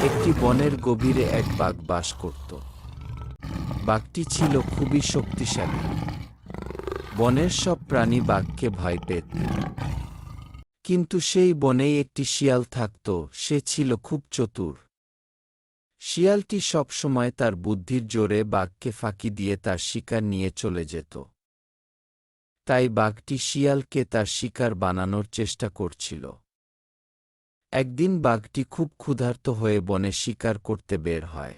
একটি বনের গভীরে এক বাঘ বাস করত। বাঘটি ছিল খুবই শক্তিশালী। বনের সব প্রাণী বাঘকে ভয় পেত। কিন্তু সেই বনেই একটি শিয়াল থাকত, সে ছিল খুব চতুর। শিয়ালটি সবসময় তার বুদ্ধির জোরে বাঘকে ফাঁকি দিয়ে তার শিকার নিয়ে চলে যেত। তাই বাঘটি শিয়ালকে তার শিকার বানানোর চেষ্টা করছিল। একদিন বাঘটি খুব ক্ষুধার্ত হয়ে বনে শিকার করতে বের হয়।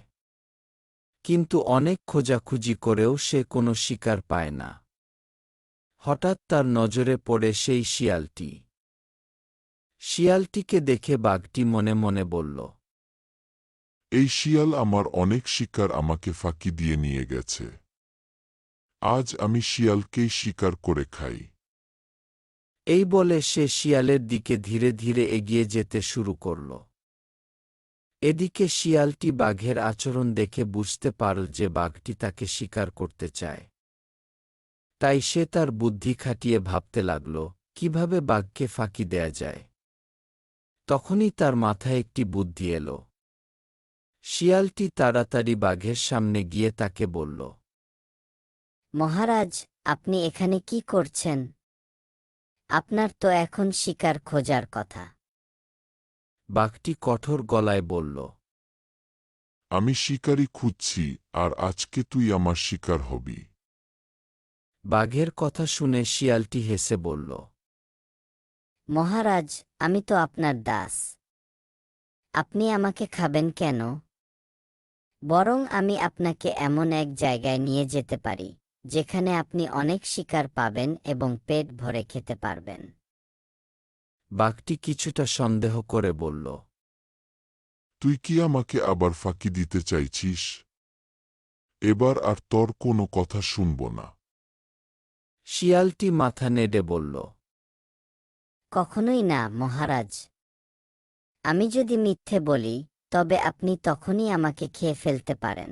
কিন্তু অনেক খোঁজাখুঁজি করেও সে কোনো শিকার পায় না। হঠাৎ তার নজরে পড়ে সেই শিয়ালটি। শিয়ালটিকে দেখে বাঘটি মনে মনে বলল, এই শিয়াল আমার অনেক শিকার আমাকে ফাঁকি দিয়ে নিয়ে গেছে। আজ আমি শিয়ালকেই শিকার করে খাই। এই বলে সে শিয়ালের দিকে ধীরে ধীরে এগিয়ে যেতে শুরু করল। এদিকে শিয়ালটি বাঘের আচরণ দেখে বুঝতে পারল যে বাঘটি তাকে শিকার করতে চায়। তাই সে তার বুদ্ধি খাটিয়ে ভাবতে লাগল, কিভাবে বাঘকে ফাঁকি দেয়া যায়। তখনই তার মাথায় একটি বুদ্ধি এলো। শিয়ালটি তাড়াতাড়ি বাঘের সামনে গিয়ে তাকে বলল, মহারাজ, আপনি এখানে কি করছেন? আপনার তো এখন শিকার খোঁজার কথা। বাঘটি কঠোর গলায় বলল, আমি শিকারই খুঁজছি, আর আজকে তুই আমার শিকার হবি। বাঘের কথা শুনে শিয়ালটি হেসে বলল, মহারাজ, আমি তো আপনার দাস। আপনি আমাকে খাবেন কেন? বরং আমি আপনাকে এমন এক জায়গায় নিয়ে যেতে পারি, যেখানে আপনি অনেক শিকার পাবেন এবং পেট ভরে খেতে পারবেন। বাঘটি কিছুটা সন্দেহ করে বলল, তুই কি আমাকে আবার ফাঁকি দিতে চাইছিস? এবার আর তোর কোনো কথা শুনব না। শিয়ালটি মাথা নেড়ে বলল, কখনোই না, মহারাজ। আমি যদি মিথ্যে বলি, তবে আপনি তখনই আমাকে খেয়ে ফেলতে পারেন।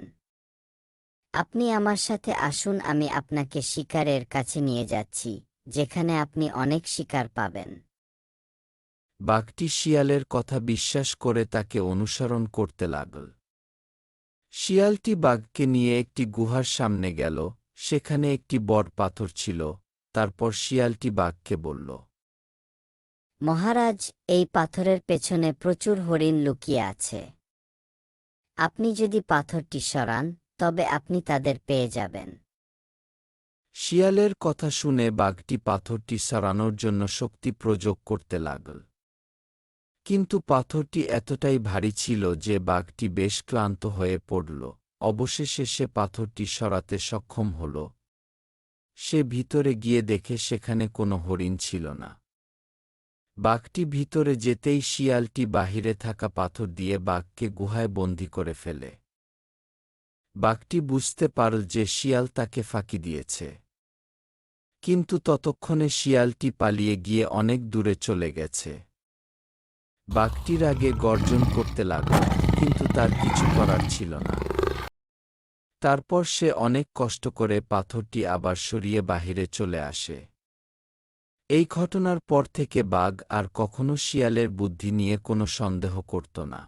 আপনি আমার সাথে আসুন, আমি আপনাকে শিকারের কাছে নিয়ে যাচ্ছি, যেখানে আপনি অনেক শিকার পাবেন। বাঘটি শিয়ালের কথা বিশ্বাস করে তাকে অনুসরণ করতে লাগল। শিয়ালটি বাঘকে নিয়ে একটি গুহার সামনে গেল, সেখানে একটি বড় পাথর ছিল। তারপর শিয়ালটি বাঘকে বলল, মহারাজ, এই পাথরের পেছনে প্রচুর হরিণ লুকিয়ে আছে। আপনি যদি পাথরটি সরান, তবে আপনি তাদের পেয়ে যাবেন। শিয়ালের কথা শুনে বাঘটি পাথরটি সরানোর জন্য শক্তি প্রয়োগ করতে লাগল। কিন্তু পাথরটি এতটাই ভারী ছিল যে বাঘটি বেশ ক্লান্ত হয়ে পড়ল। অবশেষে সে পাথরটি সরাতে সক্ষম হল। সে ভিতরে গিয়ে দেখে সেখানে কোনো হরিণ ছিল না। বাঘটি ভিতরে যেতেই শিয়ালটি বাহিরে থাকা পাথর দিয়ে বাঘকে গুহায় বন্দী করে ফেলে। বাঘটি বুঝতে পারল যে শিয়াল তাকে ফাঁকি দিয়েছে। কিন্তু ততক্ষণে শিয়ালটি পালিয়ে গিয়ে অনেক দূরে চলে গেছে। বাঘটির আগে গর্জন করতে লাগল, কিন্তু তার কিছু করার ছিল না। তারপর সে অনেক কষ্ট করে পাথরটি আবার সরিয়ে বাহিরে চলে আসে। এই ঘটনার পর থেকে বাঘ আর কখনো শিয়ালের বুদ্ধি নিয়ে কোনো সন্দেহ করত না।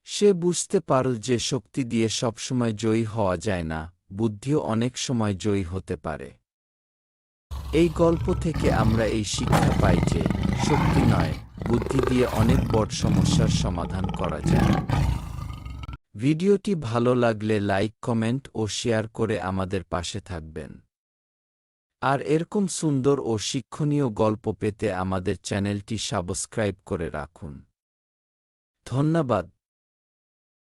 সে বুঝতে পারল যে শক্তি দিয়ে সবসময় জয়ী হওয়া যায় না, বুদ্ধিও অনেক সময় জয়ী হতে পারে। এই গল্প থেকে আমরা এই শিক্ষা পাই যে শক্তি নয়, বুদ্ধি দিয়ে অনেক বড় সমস্যার সমাধান করা যায়। ভিডিওটি ভালো লাগলে লাইক, কমেন্ট ও শেয়ার করে আমাদের পাশে থাকবেন। আর এরকম সুন্দর ও শিক্ষণীয় গল্প পেতে আমাদের চ্যানেলটি সাবস্ক্রাইব করে রাখুন। ধন্যবাদ।